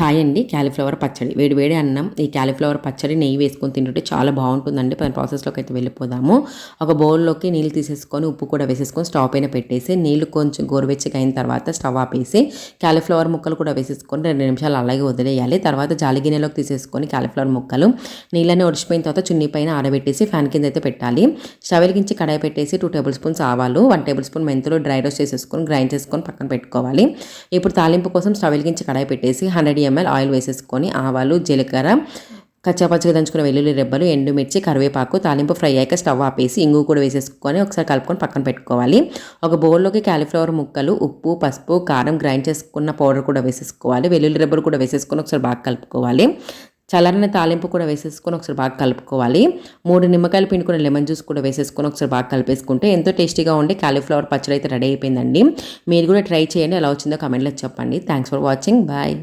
Hi అండి. Cauliflower పచ్చడి, వేడి వేడి అన్నం, ఈ క్యాలీఫ్లవర్ పచ్చడి నెయ్యి వేసుకొని తింటుంటే చాలా బాగుంటుందండి. మన ప్రాసెస్లోకి అయితే వెళ్ళిపోదాము. ఒక బౌల్లోకి నీళ్ళు తీసేసుకొని ఉప్పు కూడా వేసేసుకొని స్టవ్ పైన పెట్టేసి నీళ్ళు కొంచెం గోరువెచ్చగా అయిన తర్వాత స్టవ్ ఆపేసి క్యాలీఫ్లవర్ ముక్కలు కూడా వేసేసుకొని 2 నిమిషాలు అలాగే వదిలేయాలి. తర్వాత జాలి గిన్నెలోకి తీసేసుకొని క్యాలీఫ్లవర్ ముక్కలు నీళ్ళని ఒడిచిపోయిన తర్వాత చున్నీ పైన ఆరబెట్టేసి ఫ్యాన్ కింద అయితే పెట్టాలి. స్టవ్ వెలిగించి కడాయి పెట్టేసి 2 టేబుల్ స్పూన్స్ ఆవాలు, 1 టేబుల్ స్పూన్ మెంతులు డ్రై రోస్ట్ చేసేసుకొని గ్రైండ్ చేసుకొని పక్కన పెట్టుకోవాలి. ఇప్పుడు తాలింపు కోసం స్టవ్ వెలిగించి కడాయి పెట్టేసి 100 ml ఆయిల్ వేసేసుకొని ఆవాలు, జీలకర్ర, కచ్చాపచ్చగా దంచుకున్న వెల్లుల్లి రెబ్బలు, ఎండుమిర్చి, కరివేపాకు తాలింపు ఫ్రై అయ్యాక స్టవ్ ఆపేసి ఇంగు కూడా వేసేసుకొని ఒకసారి కలుపుకొని పక్కన పెట్టుకోవాలి. ఒక బౌల్లోకి క్యాలీఫ్లవర్ ముక్కలు, ఉప్పు, పసుపు, కారం, గ్రైండ్ చేసుకున్న పౌడర్ కూడా వేసేసుకోవాలి. వెల్లుల్లి రెబ్బలు కూడా వేసేసుకొని ఒకసారి బాగా కలుపుకోవాలి. చల్లారిన తాలింపు కూడా వేసేసుకొని ఒకసారి బాగా కలుపుకోవాలి. 3 నిమ్మకాయలు పిండుకున్న లెమన్ జ్యూస్ కూడా వేసేసుకొని ఒకసారి బాగా కలిపేసుకుంటే ఎంతో టేస్టీగా ఉండే క్యాలీఫ్లవర్ పచ్చడి అయితే రెడీ అయిపోయిందండి. మీరు కూడా ట్రై చేయండి. ఎలా వచ్చిందో కామెంట్లో చెప్పండి. Thanks for watching. బాయ్.